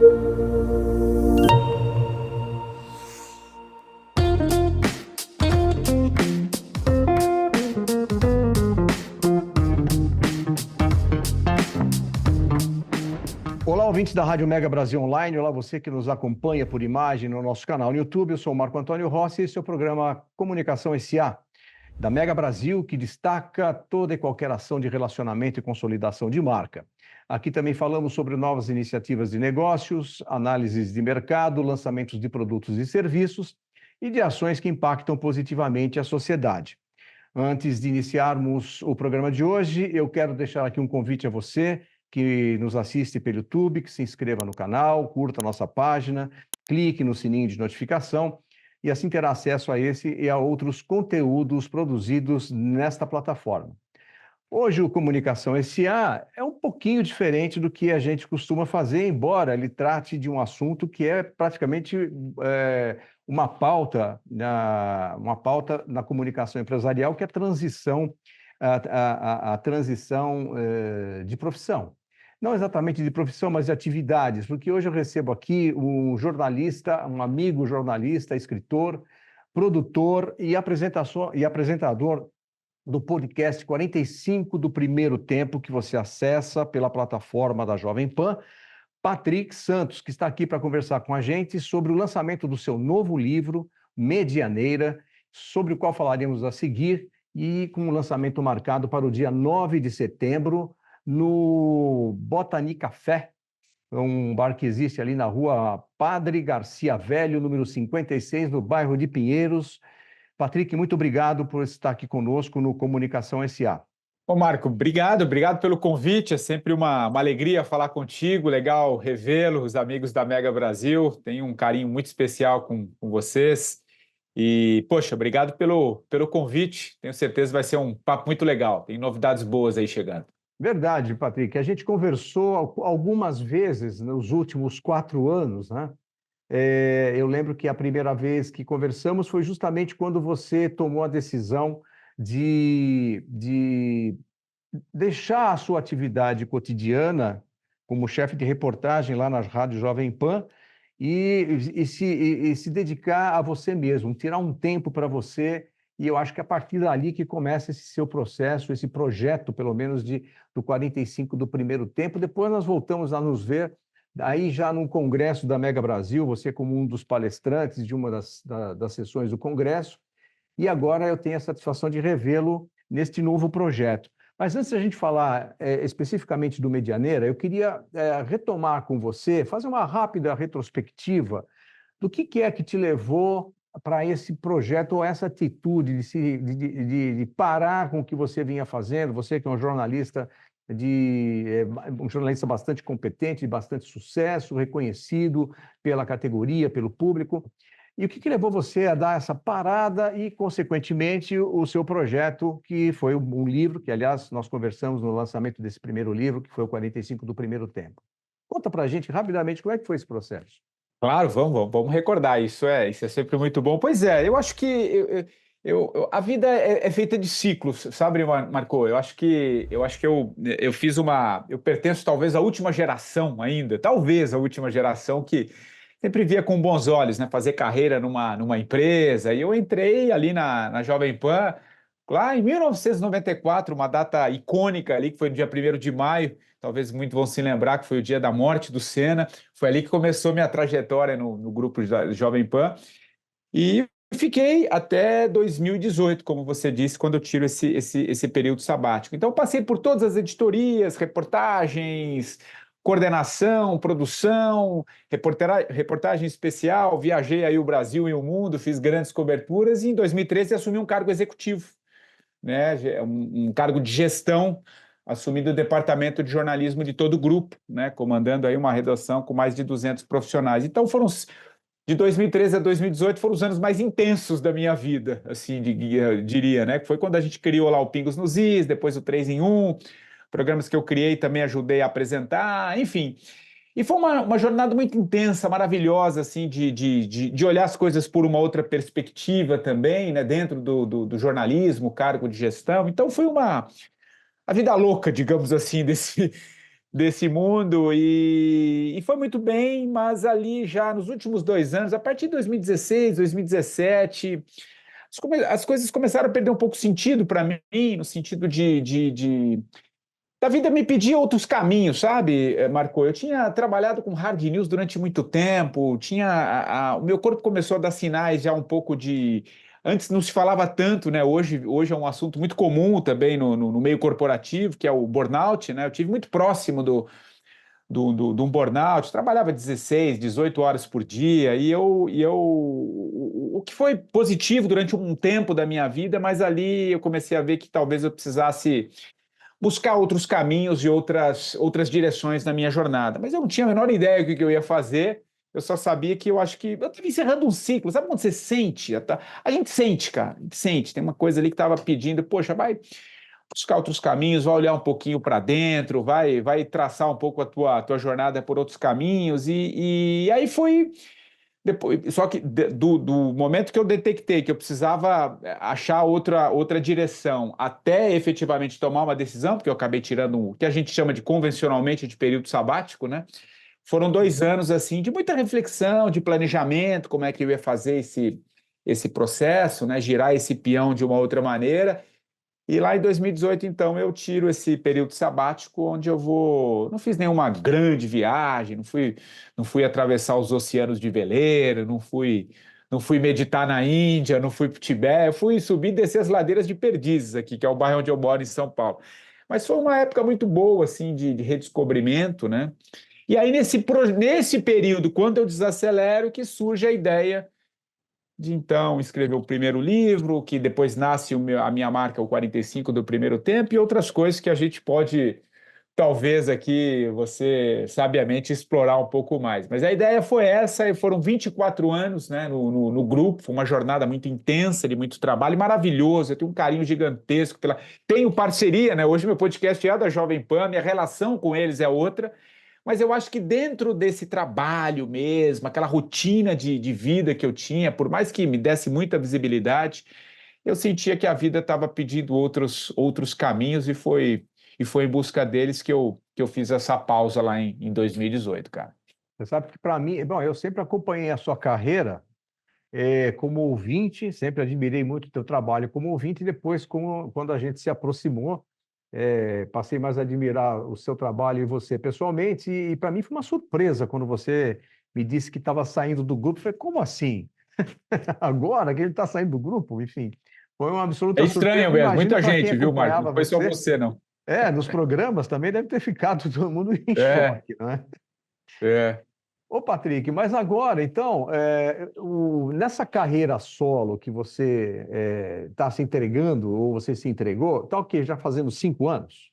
Olá, ouvintes da Rádio Mega Brasil Online. Olá, você que nos acompanha por imagem no nosso canal no YouTube. Eu sou o Marco Antônio Rossi e esse é o programa Comunicação SA, da Mega Brasil, que destaca toda e qualquer ação de relacionamento e consolidação de marca. Aqui também falamos sobre novas iniciativas de negócios, análises de mercado, lançamentos de produtos e serviços e de ações que impactam positivamente a sociedade. Antes de iniciarmos o programa de hoje, eu quero deixar aqui um convite a você que nos assiste pelo YouTube, que se inscreva no canal, curta a nossa página, clique no sininho de notificação e assim terá acesso a esse e a outros conteúdos produzidos nesta plataforma. Hoje o Comunicação SA é um pouquinho diferente do que a gente costuma fazer, embora ele trate de um assunto que é praticamente uma pauta na comunicação empresarial, que é a transição, a transição de profissão. Não exatamente de profissão, mas de atividades, porque hoje eu recebo aqui um jornalista, um amigo jornalista, escritor, produtor e apresentador do podcast 45 do Primeiro Tempo, que você acessa pela plataforma da Jovem Pan, Patrick Santos, que está aqui para conversar com a gente sobre o lançamento do seu novo livro, Medianeira, sobre o qual falaremos a seguir, e com o lançamento marcado para o dia 9 de setembro, no Botany Café, um bar que existe ali na rua Padre Garcia Velho, número 56, no bairro de Pinheiros. Patrick, muito obrigado por estar aqui conosco no Comunicação SA. Ô Marco, obrigado pelo convite, é sempre uma alegria falar contigo, legal revê-lo, os amigos da Mega Brasil, tenho um carinho muito especial com vocês e, poxa, obrigado pelo convite, tenho certeza que vai ser um papo muito legal, tem novidades boas aí chegando. Verdade, Patrick, a gente conversou algumas vezes nos últimos 4 anos, né? Eu lembro que a primeira vez que conversamos foi justamente quando você tomou a decisão de deixar a sua atividade cotidiana como chefe de reportagem lá na Rádio Jovem Pan e se dedicar a você mesmo, tirar um tempo para você. E eu acho que é a partir dali que começa esse seu processo, esse projeto, pelo menos, do 45 do Primeiro Tempo. Depois nós voltamos a nos ver aí já no Congresso da Mega Brasil, você como um dos palestrantes de uma das sessões do Congresso, e agora eu tenho a satisfação de revê-lo neste novo projeto. Mas antes da gente falar especificamente do Medianeira, eu queria retomar com você, fazer uma rápida retrospectiva do que é que te levou para esse projeto ou essa atitude de parar com o que você vinha fazendo, você que é um jornalista um jornalista bastante competente, de bastante sucesso, reconhecido pela categoria, pelo público. E o que levou você a dar essa parada e, consequentemente, o seu projeto, que foi um livro, que, aliás, nós conversamos no lançamento desse primeiro livro, que foi o 45 do Primeiro Tempo. Conta para a gente, rapidamente, como é que foi esse processo? Claro, vamos recordar, isso é sempre muito bom. Pois é, eu acho que a vida é feita de ciclos, sabe, Marco? Eu acho que eu fiz eu pertenço talvez à última geração ainda, talvez a última geração que sempre via com bons olhos, né, fazer carreira numa empresa, e eu entrei ali na Jovem Pan, lá em 1994, uma data icônica ali, que foi no dia 1º de maio, talvez muitos vão se lembrar que foi o dia da morte do Senna, foi ali que começou minha trajetória no grupo Jovem Pan, e fiquei até 2018, como você disse, quando eu tiro esse período sabático. Então, eu passei por todas as editorias, reportagens, coordenação, produção, reportagem especial, viajei aí o Brasil e o mundo, fiz grandes coberturas e em 2013 assumi um cargo executivo, né, um cargo de gestão, assumindo o departamento de jornalismo de todo o grupo, né, comandando aí uma redação com mais de 200 profissionais. Então de 2013 a 2018 foram os anos mais intensos da minha vida, assim, diria, né, que foi quando a gente criou lá o Pingos nos Is, depois o 3 em 1, programas que eu criei também ajudei a apresentar, enfim. E foi uma jornada muito intensa, maravilhosa, assim, de olhar as coisas por uma outra perspectiva também, né, dentro do jornalismo, cargo de gestão. Então foi a vida louca, digamos assim, desse mundo e foi muito bem, mas ali já nos últimos 2 anos, a partir de 2016, 2017, as coisas começaram a perder um pouco sentido para mim, no sentido da vida me pedir outros caminhos, sabe, Marco? Eu tinha trabalhado com hard news durante muito tempo, o meu corpo começou a dar sinais já um pouco de. Antes não se falava tanto, né? Hoje é um assunto muito comum também no meio corporativo, que é o burnout, né? Eu tive muito próximo de um burnout, trabalhava 16, 18 horas por dia, o que foi positivo durante um tempo da minha vida, mas ali eu comecei a ver que talvez eu precisasse buscar outros caminhos e outras direções na minha jornada. Mas eu não tinha a menor ideia do que eu ia fazer. Eu só sabia que eu acho que eu estava encerrando um ciclo. Sabe quando você sente? A gente sente, cara. A gente sente. Tem uma coisa ali que estava pedindo, poxa, vai buscar outros caminhos, vai olhar um pouquinho para dentro, vai traçar um pouco a tua jornada por outros caminhos. E aí foi. Depois, só que do momento que eu detectei que eu precisava achar outra direção até efetivamente tomar uma decisão, porque eu acabei tirando o que a gente chama de convencionalmente de período sabático, né? Foram 2 anos assim de muita reflexão, de planejamento, como é que eu ia fazer esse processo, né? Girar esse peão de uma outra maneira. E lá em 2018, então, eu tiro esse período sabático onde eu vou. Não fiz nenhuma grande viagem, não fui atravessar os oceanos de veleiro, não fui meditar na Índia, não fui para o Tibete, eu fui subir e descer as ladeiras de Perdizes aqui, que é o bairro onde eu moro em São Paulo. Mas foi uma época muito boa, assim, de redescobrimento, né? E aí, nesse período, quando eu desacelero, que surge a ideia de então escrever o primeiro livro, que depois nasce a minha marca, o 45 do primeiro tempo, e outras coisas que a gente pode, talvez aqui, você sabiamente explorar um pouco mais. Mas a ideia foi essa, e foram 24 anos, né, no grupo, foi uma jornada muito intensa, de muito trabalho, maravilhoso, eu tenho um carinho gigantesco Tenho parceria, né? Hoje meu podcast é da Jovem Pan, minha relação com eles é outra, mas eu acho que dentro desse trabalho mesmo, aquela rotina de vida que eu tinha, por mais que me desse muita visibilidade, eu sentia que a vida estava pedindo outros caminhos e foi em busca deles que eu fiz essa pausa lá em 2018, cara. Você sabe que para mim, bom, eu sempre acompanhei a sua carreira como ouvinte, sempre admirei muito o teu trabalho como ouvinte, e depois, quando a gente se aproximou, passei mais a admirar o seu trabalho e você pessoalmente, e para mim foi uma surpresa quando você me disse que estava saindo do grupo. Eu falei, como assim? Agora que ele está saindo do grupo? Enfim, foi uma É absoluta surpresa. estranho mesmo, Imagino muita para quem gente, viu, Marco? acompanhava Não foi só você, você, não. nos programas também deve ter ficado todo mundo em É, choque, não é? é. Ô, Patrick, mas agora, então, nessa carreira solo que você está se entregando, ou você se entregou, tá o quê? Já fazendo 5 anos?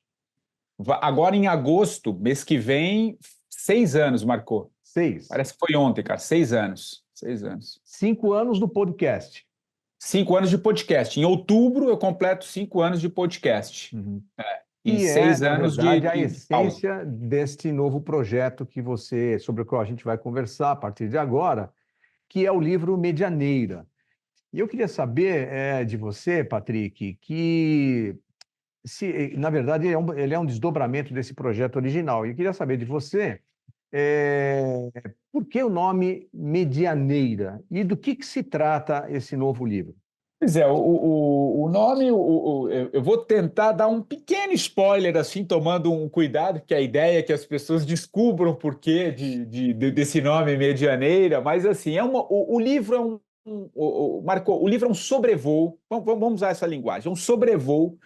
Agora em agosto, mês que vem, 6 anos marcou. 6. Parece que foi ontem, cara. 6 anos. 6 anos. 5 anos do podcast. 5 anos de podcast. Em outubro eu completo 5 anos de podcast. Uhum. E Que é, seis na anos de, verdade, a de pausa. essência deste novo projeto sobre o qual a gente vai conversar a partir de agora, que é o livro Medianeira. E eu queria saber de você, Patrick, que na verdade ele é um desdobramento desse projeto original. E eu queria saber de você é, por que o nome Medianeira e do que se trata esse novo livro. Pois é, o nome, eu vou tentar dar um pequeno spoiler, assim, tomando um cuidado, que a ideia é que as pessoas descubram o porquê desse nome Medianeira, mas assim, o livro é Marcou, o livro é um sobrevoo, vamos usar essa linguagem, é um sobrevoo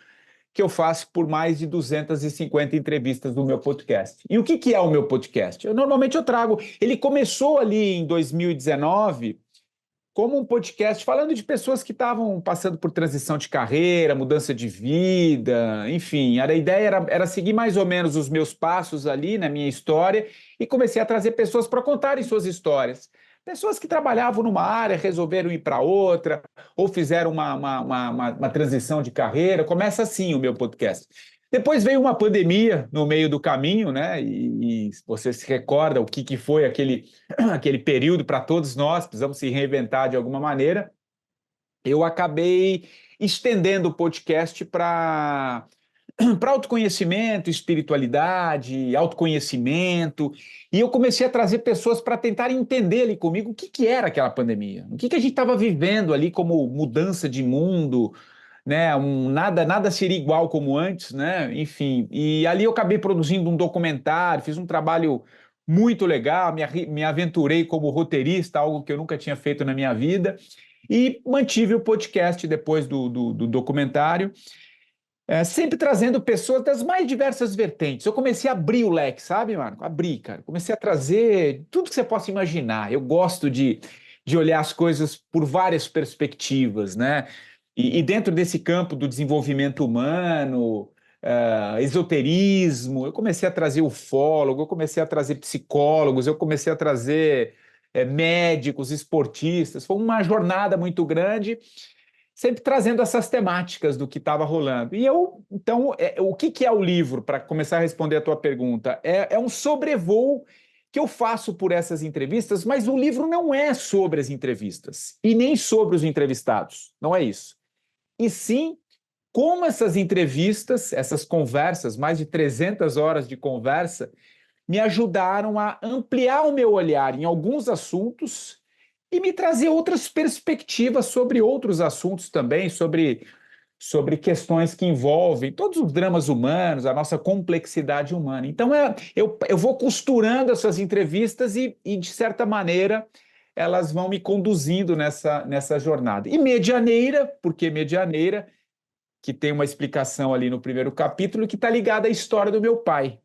que eu faço por mais de 250 entrevistas no meu podcast. E o que é o meu podcast? Normalmente eu trago, ele começou ali em 2019 como um podcast falando de pessoas que estavam passando por transição de carreira, mudança de vida, enfim. A ideia era seguir mais ou menos os meus passos ali na minha história e comecei a trazer pessoas para contarem suas histórias. Pessoas que trabalhavam numa área, resolveram ir para outra, ou fizeram uma transição de carreira. Começa assim o meu podcast. Depois veio uma pandemia no meio do caminho, né? E você se recorda o que foi aquele período para todos nós, precisamos se reinventar de alguma maneira. Eu acabei estendendo o podcast para para autoconhecimento, espiritualidade, autoconhecimento, e eu comecei a trazer pessoas para tentar entender ali comigo o que que era aquela pandemia, o que que a gente estava vivendo ali como mudança de mundo, né? Nada seria igual como antes, né? Enfim, e ali eu acabei produzindo um documentário, fiz um trabalho muito legal, me aventurei como roteirista, algo que eu nunca tinha feito na minha vida, e mantive o podcast depois do documentário. Sempre trazendo pessoas das mais diversas vertentes. Eu comecei a abrir o leque, sabe, Marco? Abrir, cara. Comecei a trazer tudo que você possa imaginar. Eu gosto de olhar as coisas por várias perspectivas, né? E dentro desse campo do desenvolvimento humano, esoterismo, eu comecei a trazer ufólogo, eu comecei a trazer psicólogos, eu comecei a trazer médicos, esportistas. Foi uma jornada muito grande, sempre trazendo essas temáticas do que estava rolando. E eu, então, o que que é o livro, para começar a responder a tua pergunta? É um sobrevoo que eu faço por essas entrevistas, mas o livro não é sobre as entrevistas e nem sobre os entrevistados, não é isso. E sim, como essas entrevistas, essas conversas, mais de 300 horas de conversa, me ajudaram a ampliar o meu olhar em alguns assuntos e me trazer outras perspectivas sobre outros assuntos também, sobre questões que envolvem todos os dramas humanos, a nossa complexidade humana. Então, eu vou costurando essas entrevistas de certa maneira, elas vão me conduzindo nessa jornada. E Medianeira, porque Medianeira, que tem uma explicação ali no primeiro capítulo, que está ligada à história do meu pai.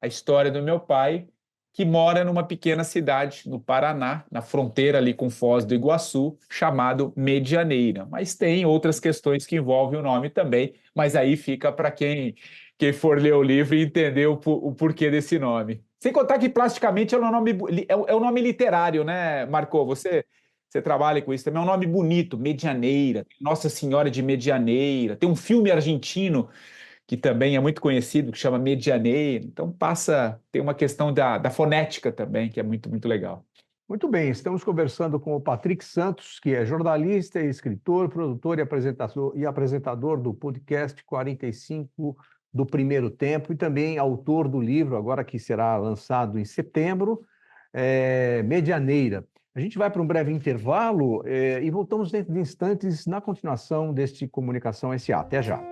A história do meu pai, que mora numa pequena cidade no Paraná, na fronteira ali com Foz do Iguaçu, chamado Medianeira. Mas tem outras questões que envolvem o nome também, mas aí fica para quem for ler o livro e entender o porquê desse nome. Sem contar que plasticamente é um nome literário, né, Marcô? Você trabalha com isso também, é um nome bonito, Medianeira, Nossa Senhora de Medianeira. Tem um filme argentino que também é muito conhecido, que chama Medianeira. Então tem uma questão da fonética também, que é muito, muito legal. Muito bem, estamos conversando com o Patrick Santos, que é jornalista, escritor, produtor e apresentador do podcast 45 do Primeiro Tempo e também autor do livro, agora que será lançado em setembro, Medianeira. A gente vai para um breve intervalo e voltamos dentro de instantes na continuação deste Comunicação SA. Até já.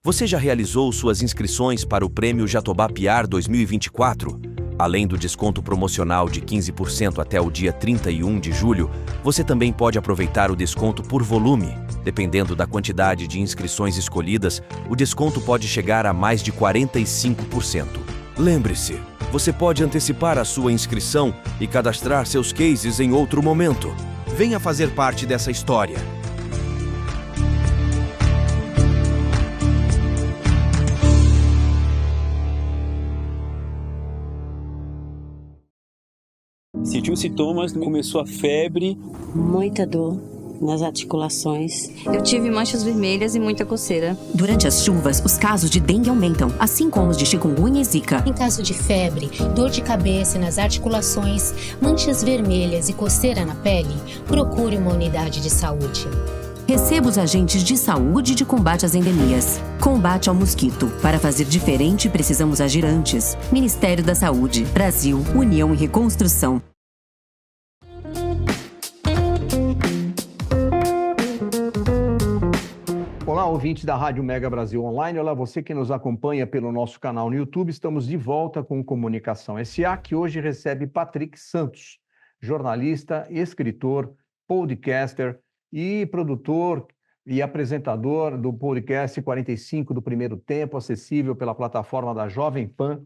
Você já realizou suas inscrições para o Prêmio Jatobá Piar 2024? Além do desconto promocional de 15% até o dia 31 de julho, você também pode aproveitar o desconto por volume. Dependendo da quantidade de inscrições escolhidas, o desconto pode chegar a mais de 45%. Lembre-se, você pode antecipar a sua inscrição e cadastrar seus cases em outro momento. Venha fazer parte dessa história. Sentiu sintomas, começou a febre. Muita dor nas articulações. Eu tive manchas vermelhas e muita coceira. Durante as chuvas, os casos de dengue aumentam, assim como os de chikungunya e zika. Em caso de febre, dor de cabeça nas articulações, manchas vermelhas e coceira na pele, procure uma unidade de saúde. Receba os agentes de saúde de combate às endemias. Combate ao mosquito. Para fazer diferente, precisamos agir antes. Ministério da Saúde. Brasil. União e Reconstrução. Olá, ouvintes da Rádio Mega Brasil Online. Olá, você que nos acompanha pelo nosso canal no YouTube. Estamos de volta com Comunicação SA, que hoje recebe Patrick Santos, jornalista, escritor, podcaster e produtor e apresentador do podcast 45 do Primeiro Tempo, acessível pela plataforma da Jovem Pan,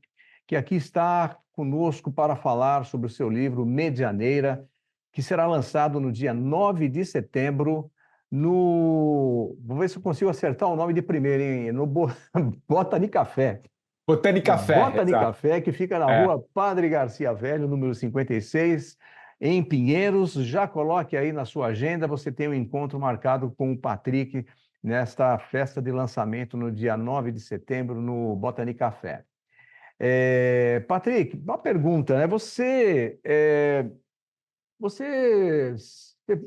que aqui está conosco para falar sobre o seu livro Medianeira, que será lançado no dia 9 de setembro Vou ver se eu consigo acertar o nome de primeiro, hein? No Botany Café. Botany Café. Botany Café, que fica na rua Padre Garcia Velho, número 56, em Pinheiros. Já coloque aí na sua agenda, você tem um encontro marcado com o Patrick nesta festa de lançamento no dia 9 de setembro no Botany Café. Patrick, uma pergunta, né? Você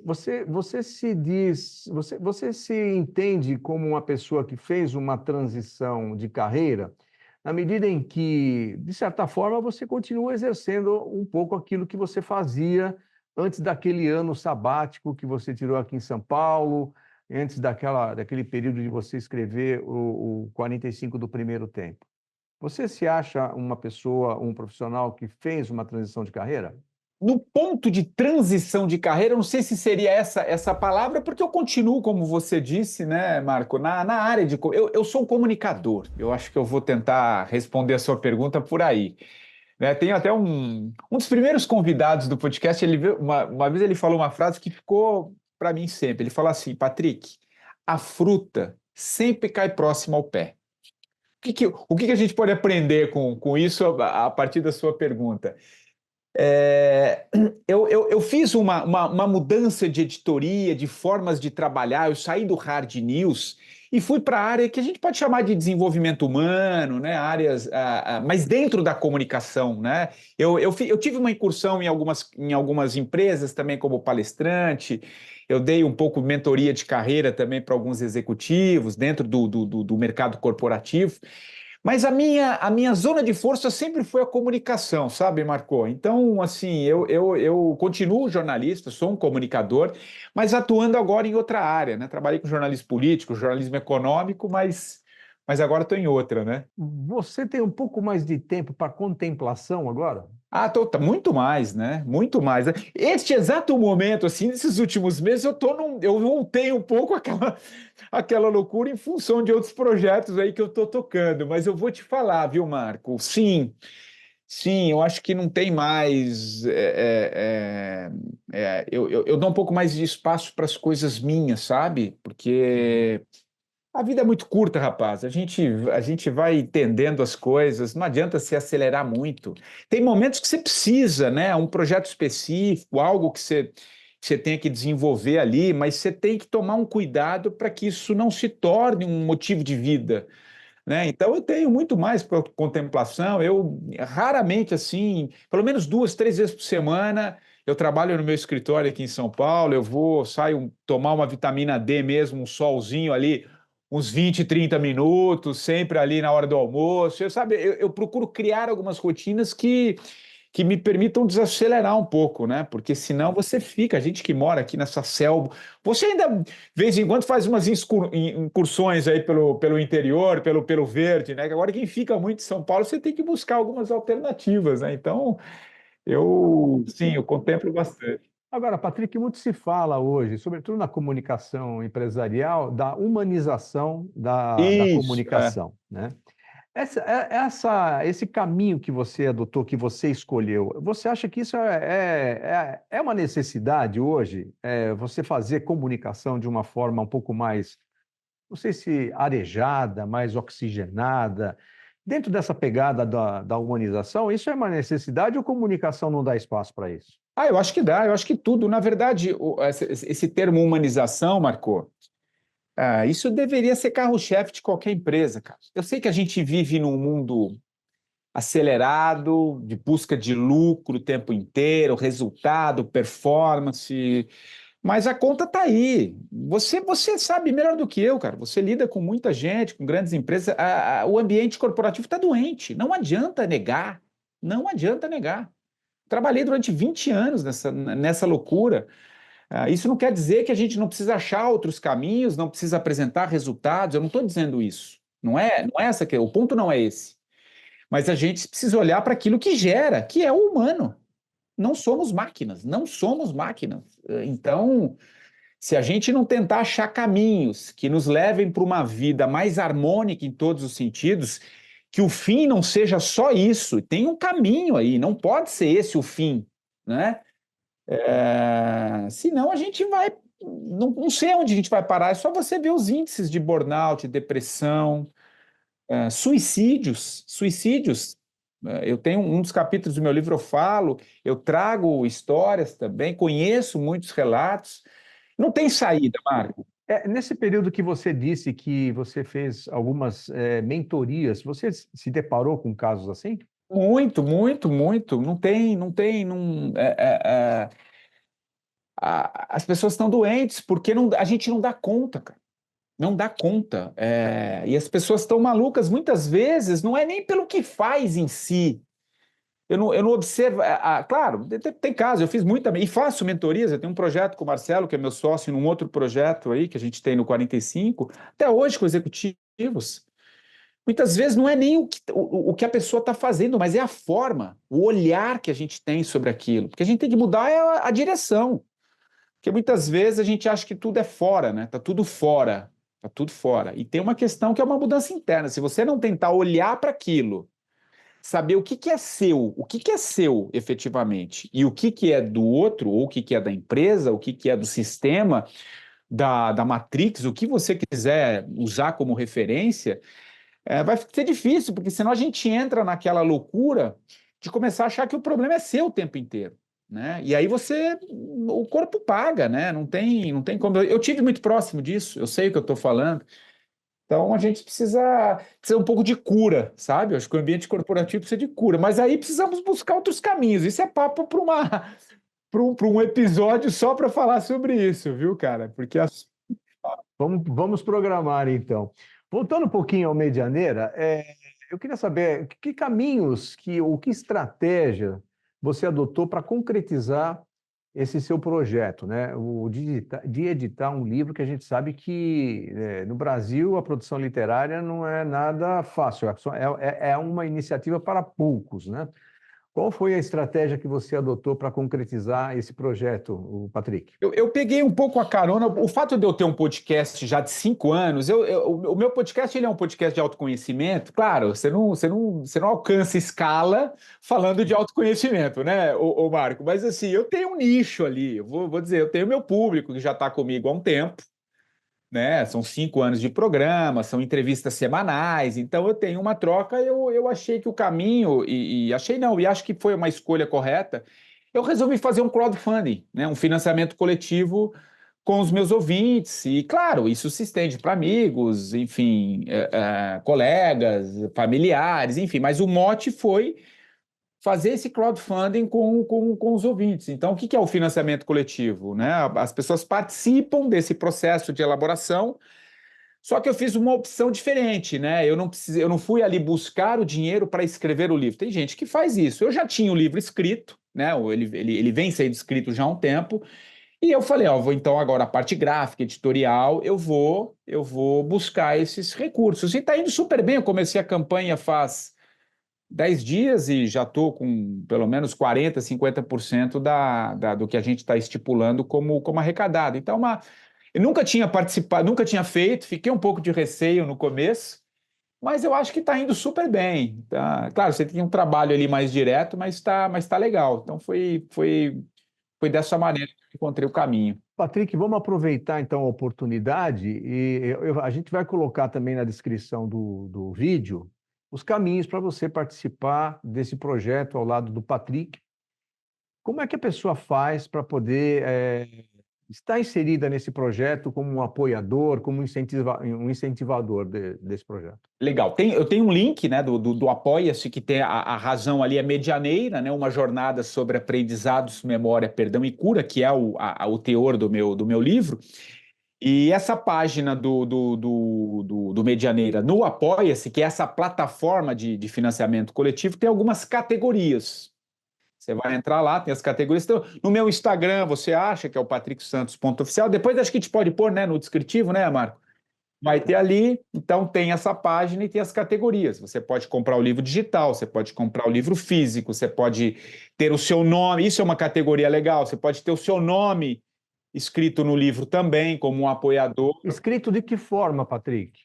Você se diz, você se entende como uma pessoa que fez uma transição de carreira, na medida em que, de certa forma, você continua exercendo um pouco aquilo que você fazia antes daquele ano sabático que você tirou aqui em São Paulo, antes daquele período de você escrever o 45 do primeiro tempo. Você se acha uma pessoa, um profissional que fez uma transição de carreira? No ponto de transição de carreira, eu não sei se seria essa palavra, porque eu continuo, como você disse, né, Marco, na área de. Eu sou um comunicador, eu acho que eu vou tentar responder a sua pergunta por aí. Né, tem até um dos primeiros convidados do podcast, uma vez ele falou uma frase que ficou para mim sempre. Ele falou assim: Patrick, a fruta sempre cai próxima ao pé. O que a gente pode aprender com isso a partir da sua pergunta? Eu fiz uma mudança de editoria, de formas de trabalhar. Eu saí do hard news e fui para a área que a gente pode chamar de desenvolvimento humano, né? Áreas, mas dentro da comunicação, né? Eu tive uma incursão em algumas empresas também como palestrante. Eu dei um pouco de mentoria de carreira também para alguns executivos dentro do mercado corporativo. Mas a minha zona de força sempre foi a comunicação, sabe, Marco? Então, assim, eu continuo jornalista, sou um comunicador, mas atuando agora em outra área, né? Trabalhei com jornalismo político, jornalismo econômico, mas agora estou em outra, né? Você tem um pouco mais de tempo para contemplação agora? Muito mais, né? Muito mais, né? Este exato momento, assim, nesses últimos meses, eu voltei um pouco aquela loucura em função de outros projetos aí que eu estou tocando. Mas eu vou te falar, viu, Marco? Sim, sim, eu acho que não tem mais. Eu dou um pouco mais de espaço para as coisas minhas, sabe? Porque a vida é muito curta, rapaz. A gente vai entendendo as coisas, não adianta se acelerar muito. Tem momentos que você precisa, né? Um projeto específico, algo que você tenha que desenvolver ali, mas você tem que tomar um cuidado para que isso não se torne um motivo de vida, né? Então eu tenho muito mais para contemplação. Eu raramente, assim, pelo menos 2, 3 vezes por semana. Eu trabalho no meu escritório aqui em São Paulo, saio tomar uma vitamina D mesmo, um solzinho ali, uns 20, 30 minutos, sempre ali na hora do almoço. Eu procuro criar algumas rotinas que me permitam desacelerar um pouco, né? Porque senão a gente que mora aqui nessa selva, você ainda, de vez em quando, faz umas incursões aí pelo interior, pelo verde, né? Agora, quem fica muito em São Paulo, você tem que buscar algumas alternativas, né? Então, sim, eu contemplo bastante. Agora, Patrick, muito se fala hoje, sobretudo na comunicação empresarial, da humanização da Isso, comunicação, né? Esse caminho que você adotou, que você escolheu, você acha que isso é uma necessidade hoje? Você fazer comunicação de uma forma um pouco mais, não sei se arejada, mais oxigenada, dentro dessa pegada da humanização, isso é uma necessidade ou comunicação não dá espaço para isso? Eu acho que dá, eu acho que tudo. Na verdade, esse termo humanização, Marco, isso deveria ser carro-chefe de qualquer empresa, cara. Eu sei que a gente vive num mundo acelerado, de busca de lucro o tempo inteiro, resultado, performance, mas a conta está aí. Você sabe melhor do que eu, cara. Você lida com muita gente, com grandes empresas. O ambiente corporativo está doente. Não adianta negar. Não adianta negar. Trabalhei durante 20 anos nessa loucura. Isso não quer dizer que a gente não precisa achar outros caminhos, não precisa apresentar resultados. Eu não estou dizendo isso. Não é essa que o ponto não é esse. Mas a gente precisa olhar para aquilo que gera, que é o humano. Não somos máquinas, não somos máquinas. Então, se a gente não tentar achar caminhos que nos levem para uma vida mais harmônica em todos os sentidos, que o fim não seja só isso, tem um caminho aí, não pode ser esse o fim, né? Senão a gente vai, não sei onde a gente vai parar, é só você ver os índices de burnout, depressão, suicídios. Eu tenho um dos capítulos do meu livro, eu trago histórias também, conheço muitos relatos. Não tem saída, Marco. Nesse período que você disse que você fez algumas mentorias, você se deparou com casos assim? Muito, muito, muito. Não tem. as pessoas estão doentes porque a gente não dá conta, cara. Não dá conta. E as pessoas estão malucas, muitas vezes, não é nem pelo que faz em si. Eu não observo. Claro, tem casos, eu fiz muito também, e faço mentorias. Eu tenho um projeto com o Marcelo, que é meu sócio, num outro projeto aí, que a gente tem no 45, até hoje com executivos. Muitas vezes não é nem o que a pessoa está fazendo, mas é a forma, o olhar que a gente tem sobre aquilo. Porque a gente tem que mudar a direção. Porque muitas vezes a gente acha que tudo é fora, né? Está tudo fora. Está tudo fora. E tem uma questão que é uma mudança interna. Se você não tentar olhar para aquilo, saber o que é seu, o que é seu efetivamente, e o que é do outro, ou o que é da empresa, o que é do sistema, da Matrix, o que você quiser usar como referência, vai ser difícil, porque senão a gente entra naquela loucura de começar a achar que o problema é seu o tempo inteiro. Né? E aí o corpo paga, né? Não tem como. Eu tive muito próximo disso, eu sei o que eu estou falando. Então a gente precisa um pouco de cura, sabe? Eu acho que o ambiente corporativo precisa de cura, mas aí precisamos buscar outros caminhos. Isso é papo para um episódio só para falar sobre isso, viu, cara? Porque Vamos programar, então. Voltando um pouquinho ao Medianeira, eu queria saber que caminhos, ou que estratégia você adotou para concretizar esse seu projeto, né? De editar um livro que a gente sabe que no Brasil a produção literária não é nada fácil, é uma iniciativa para poucos, né? Qual foi a estratégia que você adotou para concretizar esse projeto, o Patrick? Eu peguei um pouco a carona. O fato de eu ter um podcast já de 5 anos, o meu podcast ele é um podcast de autoconhecimento. Claro, você não alcança escala falando de autoconhecimento, né, ô Marco? Mas assim, eu tenho um nicho ali. Eu vou dizer, eu tenho meu público que já está comigo há um tempo. Né? São 5 anos de programa, são entrevistas semanais, então eu tenho uma troca. Eu achei que o caminho, e acho que foi uma escolha correta. Eu resolvi fazer um crowdfunding, né? Um financiamento coletivo com os meus ouvintes, e claro, isso se estende para amigos, enfim, colegas, familiares, enfim, mas o mote foi fazer esse crowdfunding com os ouvintes. Então, o que é o financiamento coletivo? Né? As pessoas participam desse processo de elaboração, só que eu fiz uma opção diferente, né? Eu não fui ali buscar o dinheiro para escrever o livro. Tem gente que faz isso. Eu já tinha o livro escrito, né? Ele vem sendo escrito já há um tempo, e eu falei, então agora a parte gráfica, editorial, eu vou buscar esses recursos. E está indo super bem. Eu comecei a campanha faz 10 dias e já estou com pelo menos 40%, 50% do que a gente está estipulando como arrecadado. Então, eu nunca tinha participado, nunca tinha feito, fiquei um pouco de receio no começo, mas eu acho que está indo super bem. Tá? Claro, você tem um trabalho ali mais direto, mas está legal. Então, foi dessa maneira que eu encontrei o caminho. Patrick, vamos aproveitar então a oportunidade e a gente vai colocar também na descrição do vídeo os caminhos para você participar desse projeto ao lado do Patrick. Como é que a pessoa faz para poder estar inserida nesse projeto como um apoiador, como um incentivador desse projeto? Legal. Eu tenho um link, né, do Apoia-se, que tem a razão ali, é Medianeira, né, uma jornada sobre aprendizados, memória, perdão e cura, que é o teor do meu livro. E essa página do Medianeira no Apoia-se, que é essa plataforma de financiamento coletivo, tem algumas categorias. Você vai entrar lá, tem as categorias. Então, no meu Instagram, você acha que é o patricksantos.oficial. Depois acho que a gente pode pôr, né, no descritivo, né, Marco? Vai ter ali, então tem essa página e tem as categorias. Você pode comprar o livro digital, você pode comprar o livro físico, você pode ter o seu nome, isso é uma categoria legal, você pode ter o seu nome escrito no livro também, como um apoiador. Escrito de que forma, Patrick?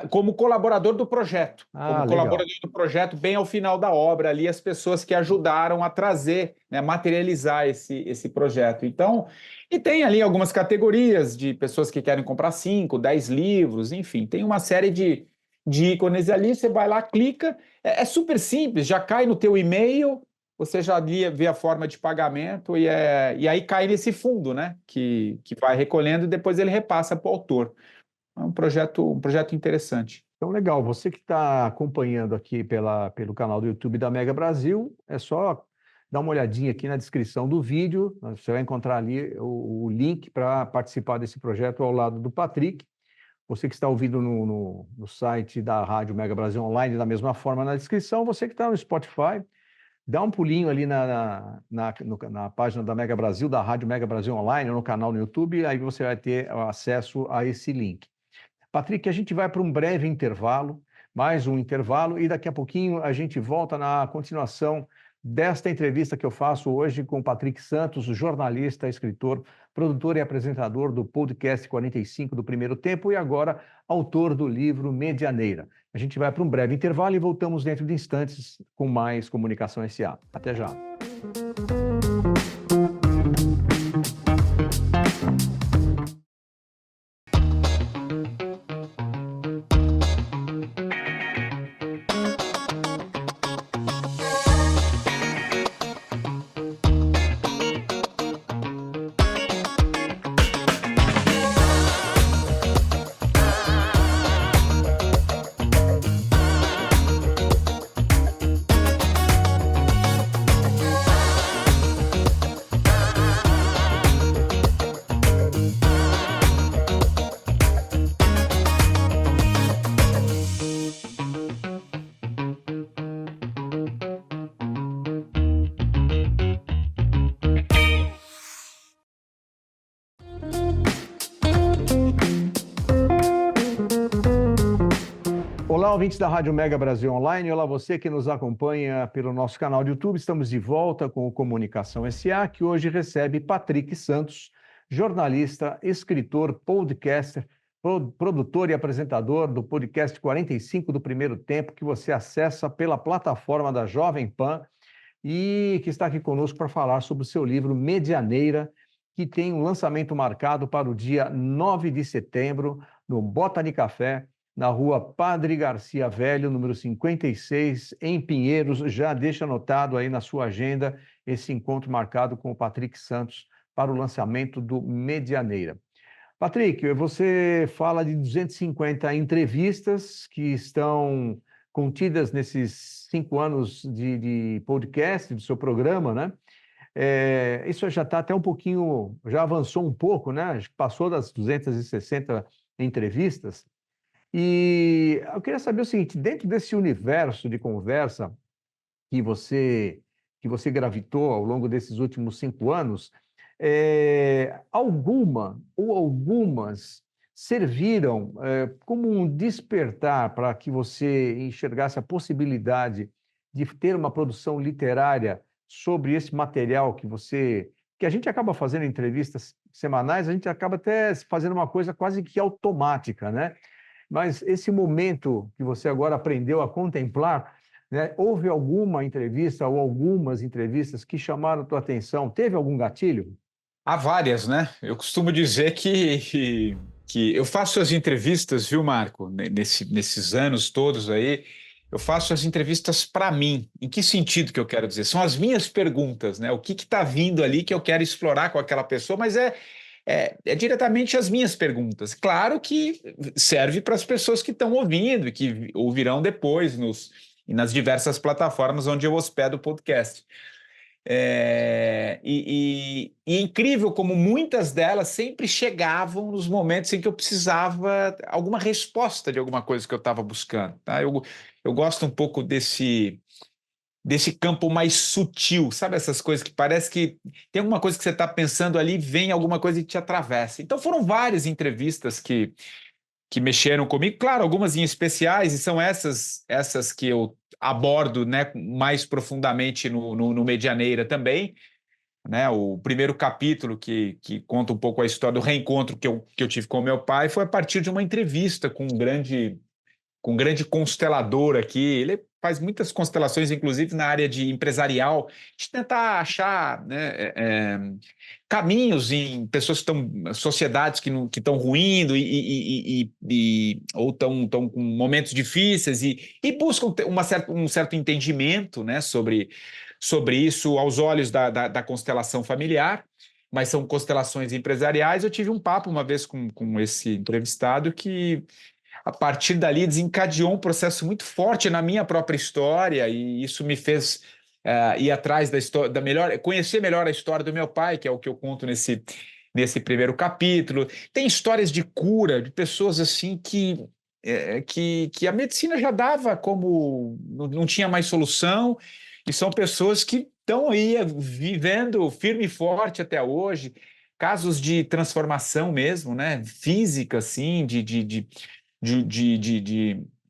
Como colaborador do projeto. Como colaborador legal. do projeto, bem ao final da obra, ali as pessoas que ajudaram a trazer, né, materializar esse projeto. Então, e tem ali algumas categorias de pessoas que querem comprar 5, 10 livros, enfim, tem uma série de ícones ali, você vai lá, clica, é super simples, já cai no teu e-mail, você já vê a forma de pagamento e aí cai nesse fundo, né, que vai recolhendo e depois ele repassa para o autor. É um projeto interessante. Então, legal. Você que está acompanhando aqui pelo canal do YouTube da Mega Brasil, é só dá uma olhadinha aqui na descrição do vídeo, você vai encontrar ali o link para participar desse projeto ao lado do Patrick. Você que está ouvindo no site da Rádio Mega Brasil Online, da mesma forma na descrição, você que está no Spotify, dá um pulinho ali na página da Mega Brasil, da Rádio Mega Brasil Online, ou no canal no YouTube, aí você vai ter acesso a esse link. Patrick, a gente vai para um breve intervalo, mais um intervalo, e daqui a pouquinho a gente volta na continuação desta entrevista que eu faço hoje com o Patrick Santos, jornalista, escritor, produtor e apresentador do podcast 45 do Primeiro Tempo e agora autor do livro Medianeira. A gente vai para um breve intervalo e voltamos dentro de instantes com mais Comunicação SA. Até já. Olá, ouvintes da Rádio Mega Brasil Online. Olá, você que nos acompanha pelo nosso canal de YouTube. Estamos de volta com o Comunicação SA, que hoje recebe Patrick Santos, jornalista, escritor, podcaster, produtor e apresentador do podcast 45 do Primeiro Tempo, que você acessa pela plataforma da Jovem Pan e que está aqui conosco para falar sobre o seu livro Medianeira, que tem um lançamento marcado para o dia 9 de setembro, no Botany Café, na rua Padre Garcia Velho, número 56, em Pinheiros. Já deixa anotado aí na sua agenda esse encontro marcado com o Patrick Santos para o lançamento do Medianeira. Patrick, você fala de 250 entrevistas que estão contidas nesses 5 anos de podcast, do seu programa, né? Isso já está até um pouquinho, já avançou um pouco, né? Passou das 260 entrevistas. E eu queria saber o seguinte, dentro desse universo de conversa que você gravitou ao longo desses últimos 5 anos, alguma ou algumas serviram como um despertar para que você enxergasse a possibilidade de ter uma produção literária sobre esse material que a gente acaba fazendo entrevistas semanais, a gente acaba até fazendo uma coisa quase que automática, né? Mas esse momento que você agora aprendeu a contemplar, né, houve alguma entrevista ou algumas entrevistas que chamaram a tua atenção? Teve algum gatilho? Há várias, né? Eu costumo dizer que eu faço as entrevistas, viu, Marco? Nesses anos todos aí, eu faço as entrevistas para mim. Em que sentido que eu quero dizer? São as minhas perguntas, né? O que está vindo ali que eu quero explorar com aquela pessoa, mas é diretamente as minhas perguntas. Claro que serve para as pessoas que estão ouvindo e que ouvirão depois nas diversas plataformas onde eu hospedo o podcast. E é incrível como muitas delas sempre chegavam nos momentos em que eu precisava alguma resposta de alguma coisa que eu estava buscando. Tá? Eu gosto um pouco desse campo mais sutil, sabe essas coisas que parece que tem alguma coisa que você está pensando ali, vem alguma coisa e te atravessa. Então foram várias entrevistas que mexeram comigo, claro, algumas em especiais, e são essas que eu abordo, né, mais profundamente no Medianeira também, né? O primeiro capítulo que conta um pouco a história do reencontro que eu tive com meu pai foi a partir de uma entrevista com um grande constelador aqui. Ele faz muitas constelações, inclusive na área de empresarial, de tentar achar, né, caminhos em pessoas que estão, sociedades que estão ruindo ou estão com momentos difíceis e buscam um certo entendimento, né, sobre isso aos olhos da constelação familiar, mas são constelações empresariais. Eu tive um papo uma vez com esse entrevistado que a partir dali desencadeou um processo muito forte na minha própria história, e isso me fez ir atrás da história, conhecer melhor a história do meu pai, que é o que eu conto nesse primeiro capítulo. Tem histórias de cura de pessoas assim que a medicina já dava como não tinha mais solução, e são pessoas que estão aí vivendo firme e forte até hoje, casos de transformação mesmo, né? Física, assim,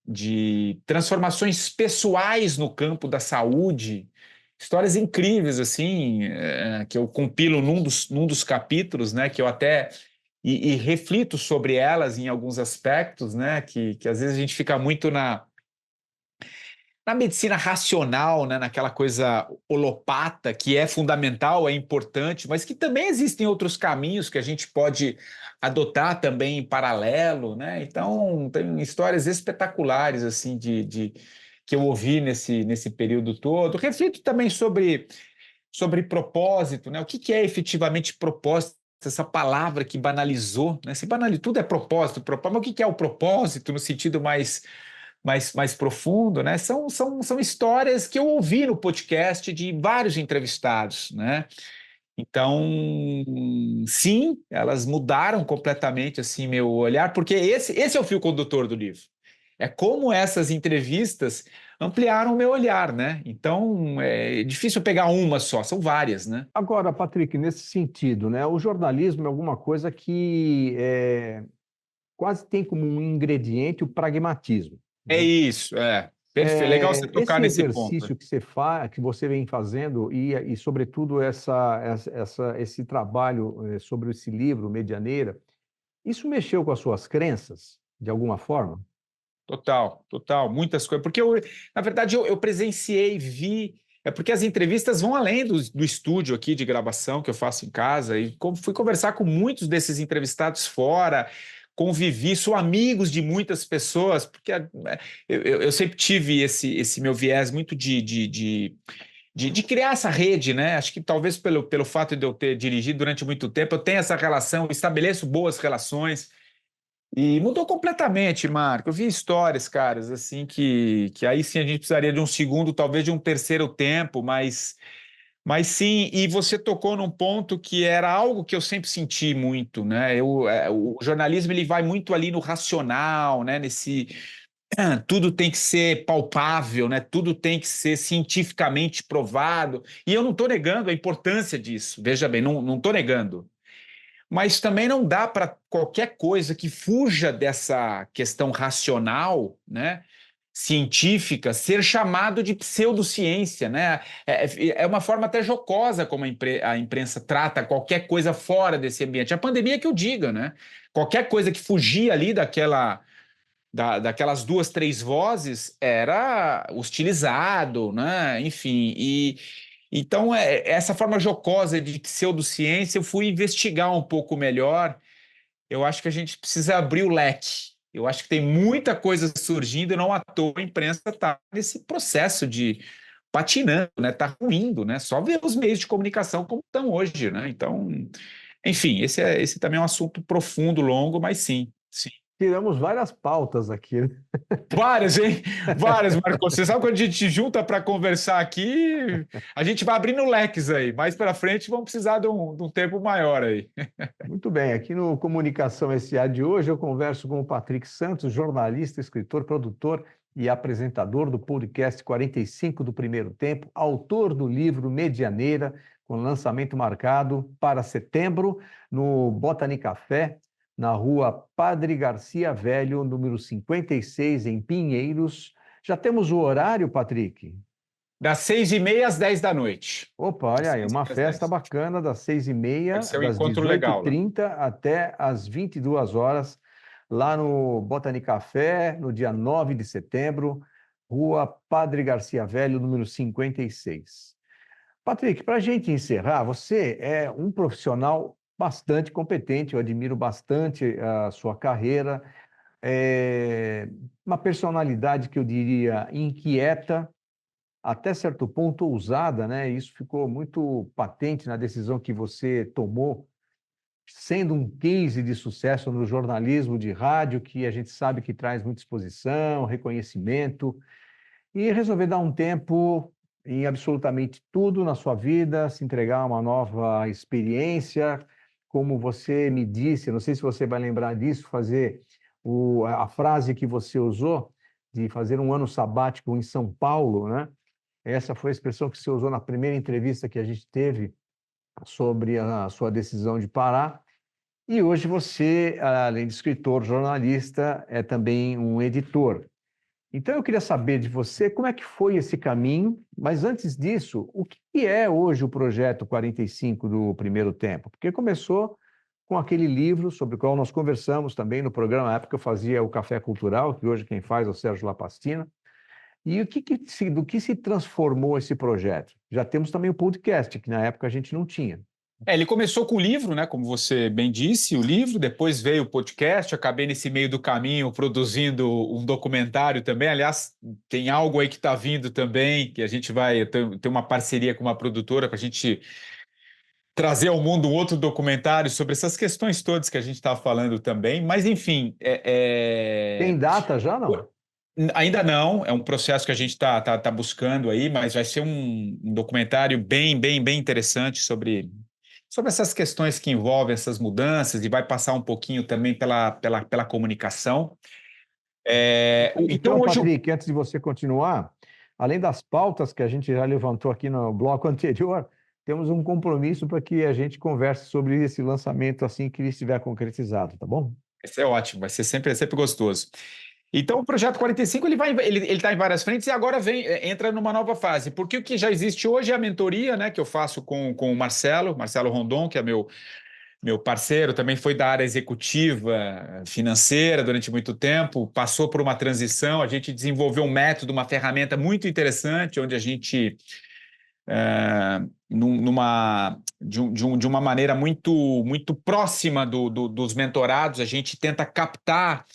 de transformações pessoais no campo da saúde, histórias incríveis, assim, que eu compilo num dos capítulos, né? Que eu até e reflito sobre elas em alguns aspectos, né? Que às vezes a gente fica muito na medicina racional, né, naquela coisa holopata, que é fundamental, é importante, mas que também existem outros caminhos que a gente pode adotar também em paralelo, né? Então, tem histórias espetaculares assim que eu ouvi nesse período todo. Reflito também sobre propósito, né? O que é efetivamente propósito? Essa palavra que banalizou, né? Se banalizou, tudo é propósito, mas o que é o propósito no sentido mais profundo, né? São histórias que eu ouvi no podcast de vários entrevistados, né? Então, sim, elas mudaram completamente assim meu olhar, porque esse é o fio condutor do livro. É como essas entrevistas ampliaram o meu olhar, né? Então, é difícil pegar uma só, são várias, né? Agora, Patrick, nesse sentido, né, o jornalismo é alguma coisa que quase tem como um ingrediente o pragmatismo, É né? isso, perfeito. Legal você tocar Esse nesse ponto. exercício que você vem fazendo e sobretudo, esse trabalho sobre esse livro, Medianeira, isso mexeu com as suas crenças, de alguma forma? Total, total, muitas coisas. Porque, na verdade, eu presenciei, vi. É porque as entrevistas vão além do estúdio aqui de gravação que eu faço em casa, e fui conversar com muitos desses entrevistados fora, convivi, sou amigos de muitas pessoas, porque eu sempre tive esse meu viés muito de criar essa rede, né? Acho que talvez pelo fato de eu ter dirigido durante muito tempo, eu tenho essa relação, estabeleço boas relações. E mudou completamente, Marco. Eu vi histórias, caras, assim, que aí sim a gente precisaria de um segundo, talvez de um terceiro tempo, mas sim, e você tocou num ponto que era algo que eu sempre senti muito, né? O jornalismo ele vai muito ali no racional, né? Tudo tem que ser palpável, né? Tudo tem que ser cientificamente provado. E eu não estou negando a importância disso, veja bem, não estou negando. Mas também não dá para qualquer coisa que fuja dessa questão racional, né, científica, ser chamado de pseudociência, né? É uma forma até jocosa como a imprensa trata qualquer coisa fora desse ambiente. A pandemia que eu diga, né? Qualquer coisa que fugia ali daquelas duas, três vozes era hostilizado, né? Enfim, então essa forma jocosa de pseudociência eu fui investigar um pouco melhor. Eu acho que a gente precisa abrir o leque. Eu acho que tem muita coisa surgindo e não à toa a imprensa está nesse processo de patinando, né? Está ruindo, né? Só ver os meios de comunicação como estão hoje, né? Então, enfim, esse também é um assunto profundo, longo, mas sim, sim. Tiramos várias pautas aqui, né? Várias, hein? Várias, Marcos. Você sabe quando a gente junta para conversar aqui, a gente vai abrindo leques aí. Mais para frente vamos precisar de um tempo maior aí. Muito bem, aqui no Comunicação SA de hoje eu converso com o Patrick Santos, jornalista, escritor, produtor e apresentador do podcast 45 do Primeiro Tempo, autor do livro Medianeira, com lançamento marcado para setembro no Botany Café, na rua Padre Garcia Velho, número 56, em Pinheiros. Já temos o horário, Patrick? Das 6h30 às 10 da noite. Opa, olha aí, uma festa bacana das 6h30, Vai ser um das encontro legal, né? 18h30 até às 22 horas, lá no Botany Café, no dia 9 de setembro, rua Padre Garcia Velho, número 56. Patrick, para a gente encerrar, você é um profissional bastante competente, eu admiro bastante a sua carreira, uma personalidade que eu diria inquieta, até certo ponto ousada, né? Isso ficou muito patente na decisão que você tomou, sendo um case de sucesso no jornalismo de rádio, que a gente sabe que traz muita exposição, reconhecimento, e resolver dar um tempo em absolutamente tudo na sua vida, se entregar a uma nova experiência, como você me disse, não sei se você vai lembrar disso, fazer a frase que você usou, de fazer um ano sabático em São Paulo, né? Essa foi a expressão que você usou na primeira entrevista que a gente teve sobre a sua decisão de parar. E hoje você, além de escritor, jornalista, é também um editor. Então eu queria saber de você como é que foi esse caminho, mas antes disso, o que é hoje o projeto 45 do Primeiro Tempo? Porque começou com aquele livro sobre o qual nós conversamos também no programa, na época eu fazia o Café Cultural, que hoje quem faz é o Sérgio Lapastina. E do que se transformou esse projeto? Já temos também o podcast, que na época a gente não tinha. Ele começou com o livro, né? Como você bem disse, o livro, depois veio o podcast, acabei nesse meio do caminho produzindo um documentário também. Aliás, tem algo aí que está vindo também, que a gente vai ter uma parceria com uma produtora para a gente trazer ao mundo um outro documentário sobre essas questões todas que a gente está falando também. Mas, enfim... Tem data já, não? Ainda não, é um processo que a gente tá buscando aí, mas vai ser um documentário bem interessante sobre essas questões que envolvem essas mudanças e vai passar um pouquinho também pela comunicação. Então, Patrick, antes de você continuar, além das pautas que a gente já levantou aqui no bloco anterior, temos um compromisso para que a gente converse sobre esse lançamento assim que ele estiver concretizado, tá bom? Isso é ótimo, vai ser sempre gostoso. Então, o Projeto 45 ele está em várias frentes e agora entra numa nova fase, porque o que já existe hoje é a mentoria, né, que eu faço com o Marcelo Rondon, que é meu parceiro, também foi da área executiva financeira durante muito tempo, passou por uma transição, a gente desenvolveu um método, uma ferramenta muito interessante, onde a gente, de uma maneira muito próxima dos mentorados, a gente tenta captar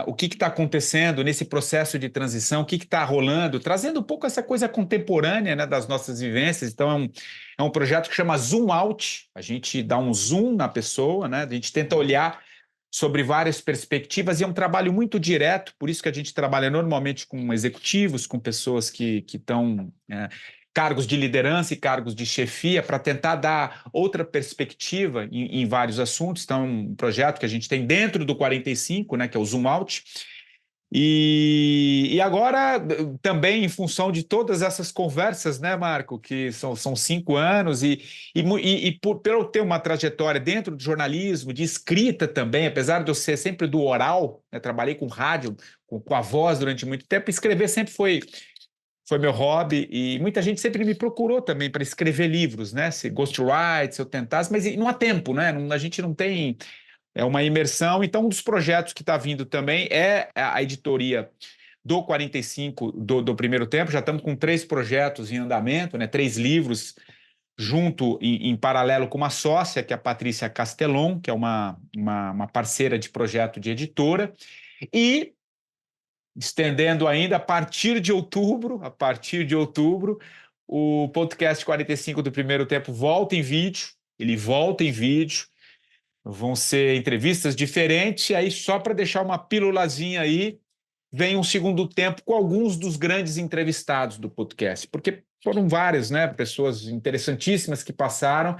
o que está acontecendo nesse processo de transição, o que está rolando, trazendo um pouco essa coisa contemporânea, né, das nossas vivências. Então, é um projeto que chama Zoom Out, a gente dá um zoom na pessoa, né, a gente tenta olhar sobre várias perspectivas e é um trabalho muito direto, por isso que a gente trabalha normalmente com executivos, com pessoas que estão... cargos de liderança e cargos de chefia para tentar dar outra perspectiva em vários assuntos. Então, é um projeto que a gente tem dentro do 45, né, que é o Zoom Out. E agora, também em função de todas essas conversas, né, Marco, que são 5 anos, por eu ter uma trajetória dentro do jornalismo, de escrita também, apesar de eu ser sempre do oral, né, trabalhei com rádio, com a voz durante muito tempo, escrever sempre foi meu hobby e muita gente sempre me procurou também para escrever livros, né? Se ghostwrite, se eu tentasse, mas não há tempo, né? A gente não tem uma imersão. Então, um dos projetos que está vindo também é a editoria do 45 do Primeiro Tempo. Já estamos com 3 projetos em andamento, né? 3 livros junto em paralelo com uma sócia, que é a Patrícia Castellon, que é uma parceira de projeto de editora. E estendendo ainda, a partir de outubro, o podcast 45 do Primeiro Tempo volta em vídeo, vão ser entrevistas diferentes, e aí só para deixar uma pílulazinha aí, vem um segundo tempo com alguns dos grandes entrevistados do podcast, porque foram várias, né, pessoas interessantíssimas que passaram,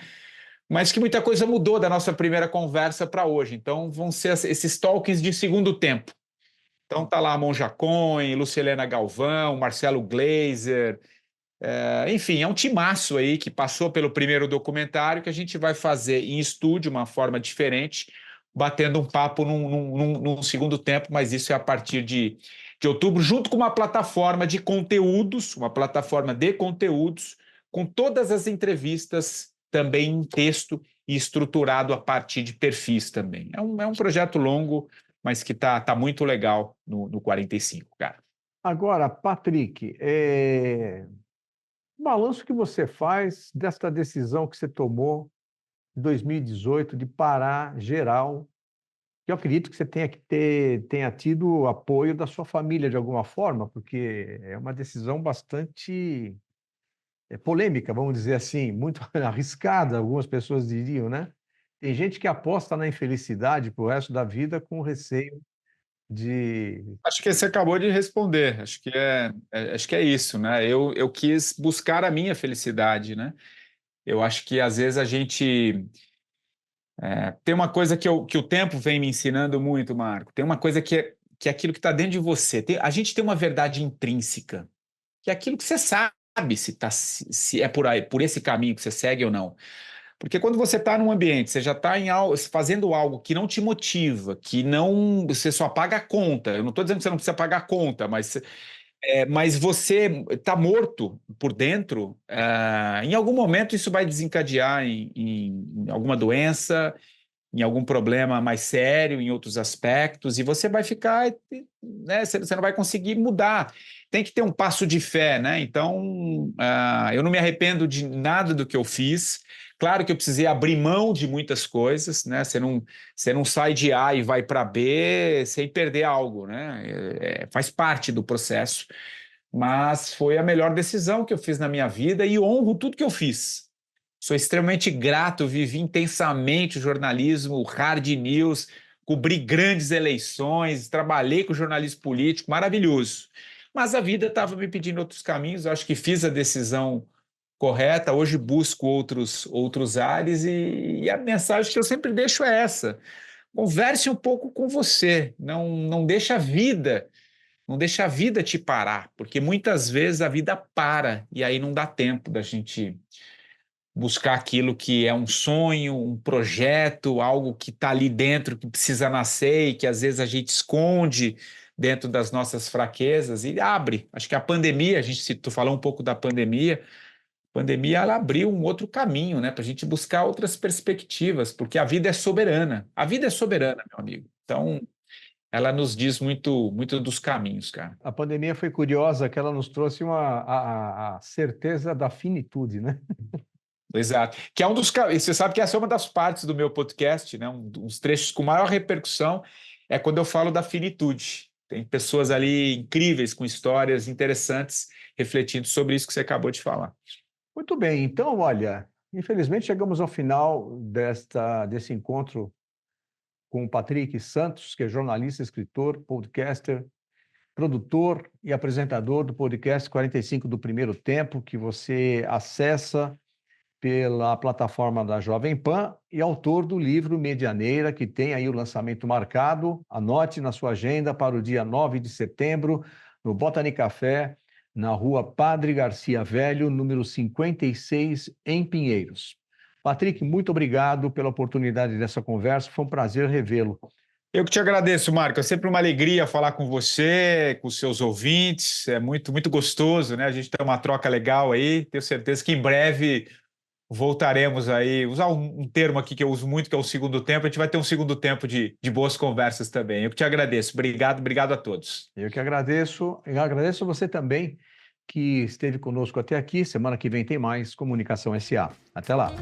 mas que muita coisa mudou da nossa primeira conversa para hoje, então vão ser esses talkings de segundo tempo. Então tá lá a Monja Cohen, Lucilena Galvão, Marcelo Gleiser, enfim, é um timaço aí que passou pelo primeiro documentário que a gente vai fazer em estúdio, uma forma diferente, batendo um papo num segundo tempo, mas isso é a partir de outubro, junto com uma plataforma de conteúdos, com todas as entrevistas também em texto e estruturado a partir de perfis também. É um projeto longo, mas que tá muito legal no 45, cara. Agora, Patrick, o balanço que você faz desta decisão que você tomou em 2018 de parar geral, que eu acredito que você tenha tido o apoio da sua família de alguma forma, porque é uma decisão bastante polêmica, vamos dizer assim, muito arriscada, algumas pessoas diriam, né? Tem gente que aposta na infelicidade para o resto da vida com receio Acho que você acabou de responder. Acho que é isso, né? Eu quis buscar a minha felicidade, né? Eu acho que às vezes a gente tem uma coisa que o tempo vem me ensinando muito, Marco. Tem uma coisa que é aquilo que está dentro de você. A gente tem uma verdade intrínseca, que é aquilo que você sabe se é por aí, por esse caminho que você segue ou não. Porque quando você está num ambiente, você já está fazendo algo que não te motiva, que não, você só paga a conta. Eu não estou dizendo que você não precisa pagar a conta, mas você está morto por dentro. Em algum momento isso vai desencadear em alguma doença, em algum problema mais sério, em outros aspectos, e você vai ficar, né, você não vai conseguir mudar. Tem que ter um passo de fé, né? Então, eu não me arrependo de nada do que eu fiz. Claro que eu precisei abrir mão de muitas coisas, né? Você não sai de A e vai para B sem perder algo, né? Faz parte do processo, mas foi a melhor decisão que eu fiz na minha vida e honro tudo que eu fiz. Sou extremamente grato, vivi intensamente o jornalismo, o hard news, cobri grandes eleições, trabalhei com jornalismo político, maravilhoso. Mas a vida estava me pedindo outros caminhos, eu acho que fiz a decisão correta, hoje busco outros ares e a mensagem que eu sempre deixo é essa: converse um pouco com você, não deixa a vida, não deixa a vida te parar, porque muitas vezes a vida para e aí não dá tempo da gente buscar aquilo que é um sonho, um projeto, algo que está ali dentro, que precisa nascer e que às vezes a gente esconde dentro das nossas fraquezas e abre. Acho que a pandemia, tu falou um pouco da pandemia, a pandemia ela abriu um outro caminho, né, para a gente buscar outras perspectivas, porque a vida é soberana. A vida é soberana, meu amigo. Então, ela nos diz muito, muito dos caminhos, cara. A pandemia foi curiosa, que ela nos trouxe a certeza da finitude, né? Exato. Que é um dos. Você sabe que essa é uma das partes do meu podcast, né? Um dos trechos com maior repercussão é quando eu falo da finitude. Tem pessoas ali incríveis, com histórias interessantes, refletindo sobre isso que você acabou de falar. Muito bem, então, olha, infelizmente chegamos ao final desse encontro com o Patrick Santos, que é jornalista, escritor, podcaster, produtor e apresentador do podcast 45 do Primeiro Tempo, que você acessa pela plataforma da Jovem Pan, e autor do livro Medianeira, que tem aí o lançamento marcado. Anote na sua agenda para o dia 9 de setembro, no Botany Café, na rua Padre Garcia Velho, número 56, em Pinheiros. Patrick, muito obrigado pela oportunidade dessa conversa, foi um prazer revê-lo. Eu que te agradeço, Marco. É sempre uma alegria falar com você, com os seus ouvintes. É muito, muito gostoso, né? A gente tem uma troca legal aí. Tenho certeza que em breve voltaremos aí. Usar um termo aqui que eu uso muito, que é o segundo tempo. A gente vai ter um segundo tempo de boas conversas também. Eu que te agradeço. Obrigado, obrigado a todos. Eu que agradeço. Eu agradeço a você também que esteve conosco até aqui. Semana que vem tem mais Comunicação SA. Até lá.